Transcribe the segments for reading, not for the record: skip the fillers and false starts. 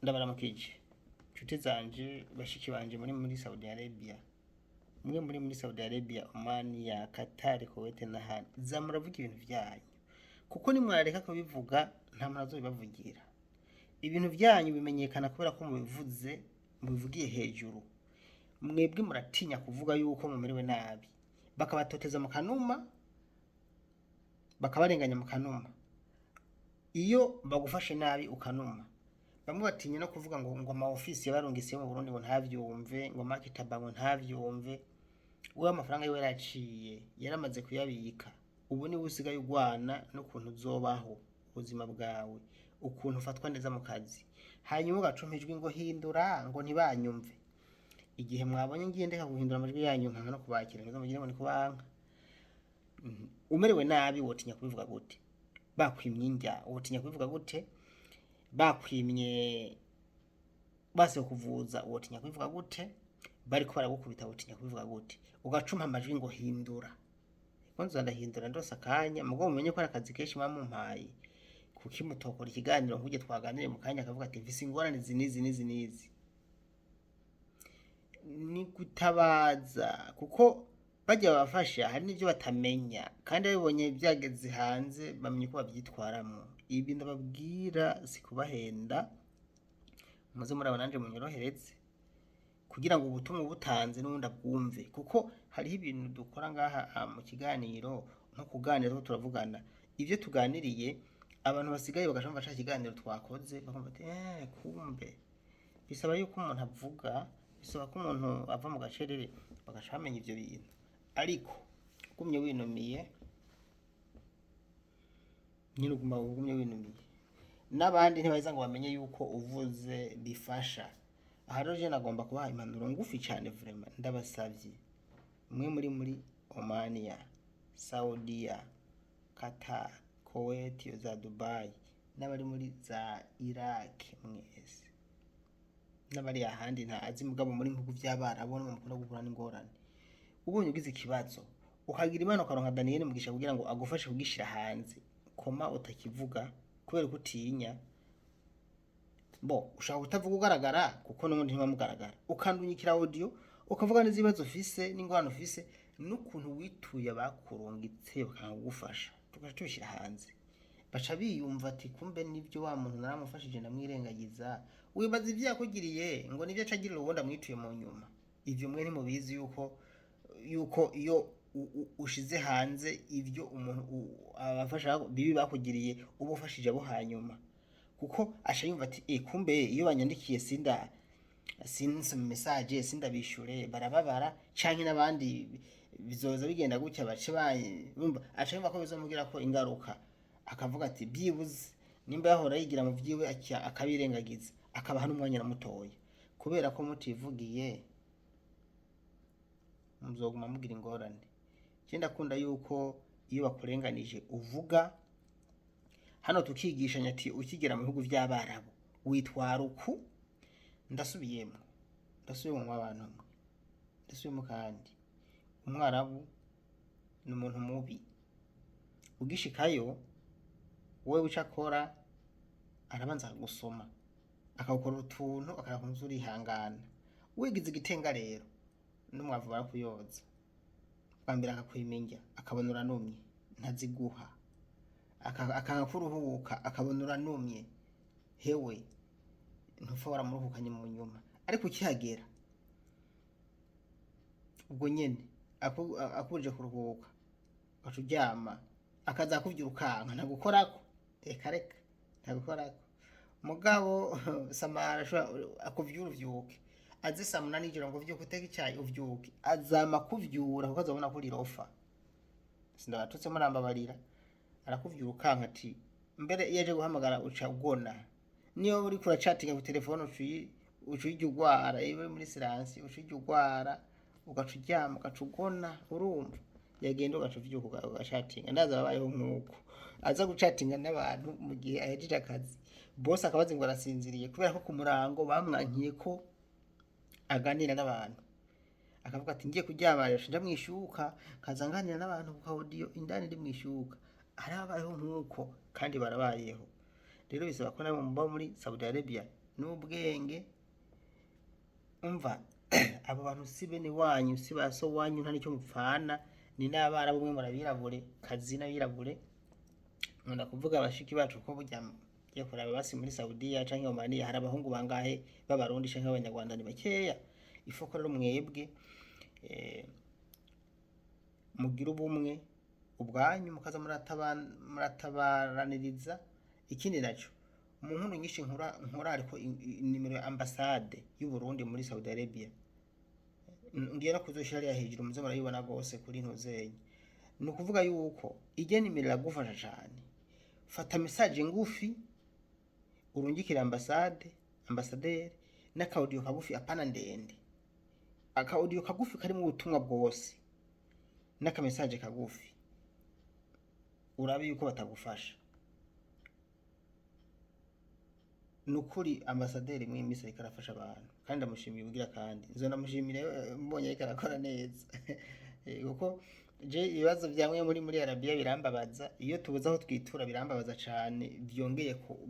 ndabaramukije nshuti zanje bashiki banje muri Saudi Arabia, mwe muri Saudi Arabia, Oman, ya Qatar, Kuwait n'ahandi, zamuravuga ibintu byanyu kuko nimwareka kubivuga nta muntu azobibavugira. Ibintu byanyu bimenyekana kubera ko mubivugiye hejuru. Mwebwe muratinya kuvuga yuko mumerewe nabi, bakabatoteza mu kanuma, bakabarenganya mu kanuma. Iyo bagufashe nabi ukanuma, bamwe batinya no kuvuga ngo ama office yabarungisiye mu Burundi ngo ntavyumve, ngo market bank ntavyumve. Uwo amafaranga yiwe yaraciye, yaramaze kuyabika. Ubu ni usigaye ugwana no kuntu uzobaho ubuzima bwawe, ukuntu ufatwa neza mu kazi. Hanyuma ugacumpijwe ngo hindura, ngo ntibanyumve. Igihe mwabonye ngiye ndeka guhindura amajwi yanyu nkanga no kubakira, ngo mugire ngo ni kubanka. Umerewe nabi wotinya kubivuga gute? Bakwimye indya wotinya kubivuga gute? Bakwimye base kuvuza wotinya kubivuga gute? Bariko baragukubita wotinya kubivuga gute? Ugacumpa amajwi ngo hindura. Konzo ndahindura ndose akanya, mugo mumenye ko arakazi kenshi mamumpaye. Kuki mutokora ikiganiro nkuje twaganire mu kanya akavuga ati mfise ingorane nizi. Ni gutabaza kuko bajya babafasha, hari n'ibyo batamenya kandi babibonye byageze hanze bamenye ko babyitwaramo. Ibi ndababwira si kubahenda, muze murabona nanje munyorohereze kugira ngo ubutumwa butanze n'ubundi abwumve, kuko hariho ibintu dukora ngaha mu kiganiro nko kuganira turavugana. Ivyo tuganiriye abantu basigaye bagashamba bashaka ikiganiro twakoze bakumva ati kumbe. Bisaba yuko umuntu avuga, bisaba ko umuntu ava mu gacerere bagashamenya ivyo bintu. Ariko ugumye winumiye nyiruguma ugumye winumiye, n'abandi ntibaza ngo bamenye yuko uvuze bifasha. Aha rero je nagomba kubaha impanuro ngufi cyane vraiment, ndabasavye mwe muri Omania, Saudia, Qatar, Kuwait, za Dubai, n'abari muri za Iraq, mwese n'abari ahandi ntazi mugabo muri mpugu by'Abarabu no mukunda guhura n'ingorane. Ubonye ugize ikibazo ukagira imana ukaronka Daniel mugisha kugira ngo agufashe kugishira hanze, koma utakivuga kubera kutinya. Ushaka utavuga ugaragara kuko n'ubundi ntibamugaragara, ukandunyikira audio ukavuga n'izibazo ufise n'ingwano ufise n'ukuntu wituye bakurungitse bakagufasha, tukashira hanze. Baca biyumva ati kumbe nibyo wa muntu naramufashije namwirengagiza, wibaza ivyo yakugiriye ngo nibyo acagirira ubundi amwituye mu nyuma. Ivyo mwe ntimubizi yuko iyo ushize hanze ivyo umuntu abafasha bibi bakugiriye ubufashije abo hanyuma, kuko asha yumva ati kumbe iyo banyandikiye sinse mu message sindabishure barababara canke n'abandi bizoza bigenda gutya bace bumva. Asha yumva ko bizomugira ko ingaruka, akavuga ati byibuze nimba yahora yigira mu vyiwe akabirengagiza, akabaha n'umwanya namutoye. Kubera ko mutivugiye muzoguma mugira ingorane. Cyenda kunda yuko iyo bakurenganije uvuga. Hano tukigishanya ati ukigera mu bihugu by'Abarabu witwara uku. Ndasubiyemo abantu mwe, ndasubiyemo kandi umwarabu ni umuntu mubi. Ugishikayo wewe ucakora arabanza gusoma akagukora utuntu akakunza urihangana. Wigize igitenga rero n'umwavu barakuyoza bambira akakwimenya akabona uranumye ntaziguha, akakuruhuka akabona uranumye, hewe ntupfa waramuruhukanye mu nyuma. Ariko ukihagera ubwo nyene akuje kuruhuka acuryama akaza kuvyura ukanka ntagukorako, reka ntagukorako. Mugabo Samara akuvyura uvyuke, azi saa 8 ijoro ngo vyuke uteke icyayi uvyuke, azama kuvyura kuko azabona ko rirofa. Sindabatutse murambabarira, arakuvyura ukanka ati mbere yaje guhamagara uca ugona. Niyo uri kura chatting ku telefone ucujya ugwara, ibe muri silence ucujya ugwara ugacuryama ugacugona, urumva yagenda ugacuvyuka ugachatinga. Ndaza babayeho nkuko aza guchatinga n'abantu mu gihe ahejeje akazi, boss akabaza ngo arasinziriye kubera ko ku murango bamwankiye ko aganira n'abantu. Akavuga ati ngiye kuryama rero nja mwishuka kazanganira n'abantu ku audio indani ndi mwishuka. Arabayeho nkuko kandi barabayeho. Rero bisaba ko nabo muba muri Saudi Arabia n'ubwenge. Umva abo bantu si bene wanyu, si ba so wanyu, nta nicyo mupfana, ni n'abarabu mwe murabirabure kazi n'abirabure. Nkunda kuvuga abashiki bacu ko burya yo kuraba basi muri Saudiya canke Omania hari abahungu bangahe b'abarundi canke abanyarwanda ni bakeya. Ifoko rero mwebwe mugira ubumwe ubwanyu mukaza muratabaraniriza. Ikindi naco mu nkuru nyinshi nkora ariko nimero ya ambassade y'u Burundi muri Saudi Arabia ngiye no kuzoshira ari hejuru muze murayibona gose kuri ntuzenye. Ni ukuvuga yuko ije nimero iragufasha cyane. Fata message ngufi urungikira ambassadeur n'akaudio kagufi apana ndende. Akaudio kagufi karimo ubutumwa bwose n'aka message kagufi urabe yuko batagufasha. Nukuri ambassadeur mwimisa ikarafasha abantu kandi ndamushimiye ubugira kandi nzo ndamushimire mbonye ariko arakora neza kuko je ibibazo byamwe muri Arabia birambabaza, iyo tubuze aho twitura birambabaza cyane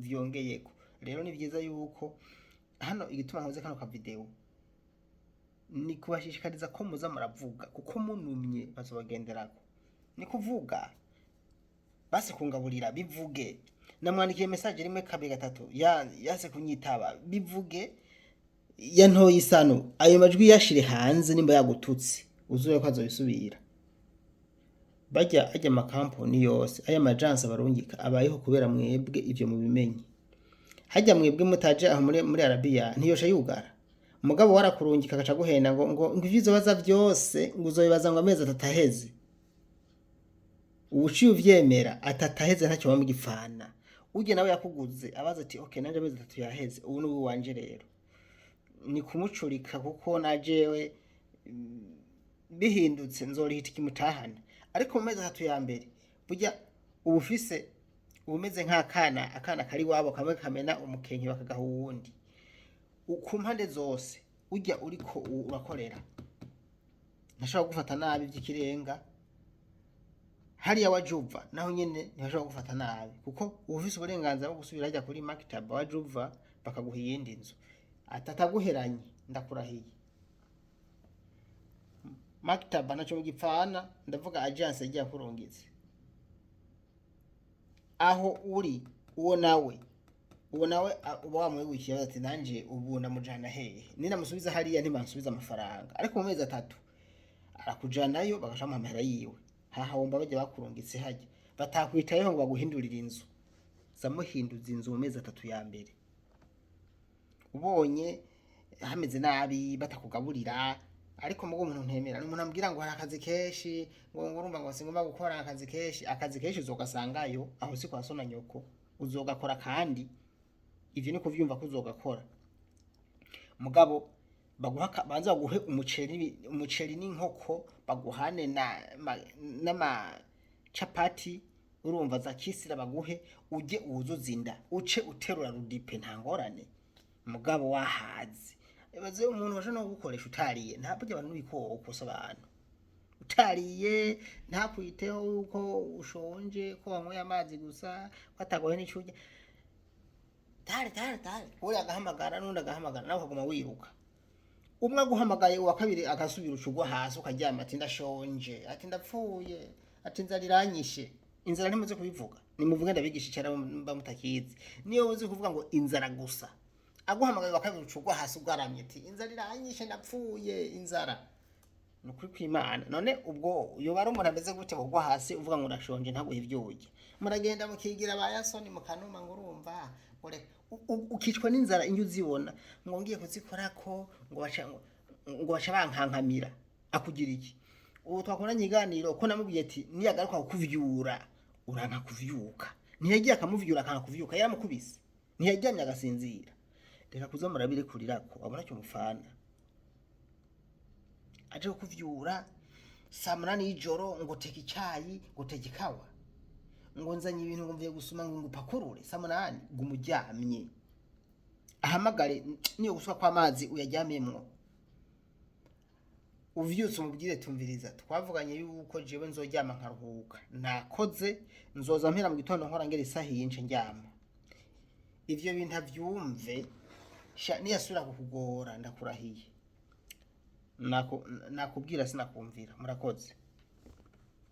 vyongeyeko. Rero ni byiza yuko hano igituma nkoze kano ka video ni kubashishikariza ko muza muravuga kuko munumye bazobagenderako. Ni kuvuga basi kungaburira bivuge, namwandikiye message rimwe kabiri gatatu yase kunyitaba bivuge, yantoye isano ayo majwi yashire hanze nimba yagututse uzuye ko azobisubira. Bajya ajya makampuni yose aya majansi barungika abayeho kubera mwebwe ivyo mubimenye. Hajya mwebwe mutaje aho muri Arabia ntiyosha yugara. Umugabo warakurungika agaca guhenda ngo ivyizo baza vyose ngo uzobibaza ngo amezi atataheze. Ubuci uvyemera atataheze ntacyo bamugifana. Uje nawe yakuguze abaza ati okay nanje amezi 3 yaheze ubu n'ubu wanje rero. Ni kumucurika kuko najewe bihindutse nzorihita kimutahana. Ariko mu mezi 3 ya mbere burya ubufise ubumeze nk'akana kari wabo kamwe kamena umukenke bakagaha uwundi. Ku mpande zose ujya uriko urakorera ntashobora gufata nabi by'ikirenga. Hariya wajuva naho nyene ntashobora gufata nabi kuko ubufise uburenganzira bwo gusubira hajya kuri maktaba wajuva bakaguha iyindi nzu atataguheranye. Ndakurahiye maktaba naco mugipfana, ndavuga agence yagiye kurungitse aho uri uwo nawe uba wamwegukira ati nanje ubu namujana hehe nina musubiza hariya ntimansubiza amafaranga. Ariko mu mezi 3 arakujanayo bagashama amahera yiwe. Haha wumva bajya bakurungitse hajya batakwitayeho ngo baguhindurire inzu, zamuhinduza inzu mu mezi 3 ya mbere. Ubonye hameze nabi batakugaburira ariko mugo umuntu ntemera n'umuntu ambwira ngo hari akazi keshi ngo urumva ngo singomba gukora akazi keshi uzogasangayo aho si kwa sona nyoko uzogakora kandi ivyo ni kuvyumva ko uzogakora. Mugabo banza baguhe umuceri n'inkoko baguhane na chapati urumva za kisira baguhe uje uzuzinda uce uterura rudipe ntangorane. Mugabo wahazi ebaze umuntu waje no gukoresha utariye ntabwo abantu bikoko abantu utariye ntakwiteho uko ushonje ko wanyweye amazi gusa kwatagohe n'icuje tare uri agahamagara n'undi agahamagara nawe ukaguma wiruka. Umwe aguhamagaye uwa kabiri agasubira ucugwa hasi ukaryama ati ndashonje ati ndapfuye ati inzara iranyishe. Inzara ntimuze kubivuga nimuvuge ndabigisha icara bamutakizi. Niyo uzi kuvuga ngo inzara gusa aguhamagaye uwa kabiri ucugwa hasi ugaramye ati inzara iranyishe ndapfuye inzara. Nukuri kw'Imana none ubwo yo bari umuntu ameze gute kugwa hasi uvuga ngo urashonje ntaguhe ivyuye. Muragenda mukigira bayasoni mukanuma ngo urumva ukicwa n'inzara inyu zibona ngo ngiye kuzikorako ngo baca bankankamira akugira iki. Ubu twakoranye iganiro ko namubwiye ati niyagaruka kukuvyura uranka kuvyuka. Ntiyagiye akamuvyura akanga kuvyuka yaramukubise ntiyaryamye agasinzira. Reka kuza murabire kurirako abona cyo mufana aje kuvyura saa 8 y'ijoro ngo teka icyayi ngo teka ikawa ngo nzanye ibintu ngo mvuye gusuma ngo ngupakurure saa 8 gumuryamye ahamagare niyo gusuka kwa mazi uyaryamyemwo uvyutse umubwire tumviriza twavuganye yuko jewe nzoryama nkaruhuka nakoze nzoza mpera mu gitondo nkora ngere isaha yince njyama. Ivyo bintu avyumve sha niyasubira kukugora ndakurahiye nakubwira sinakumvira. Murakoze.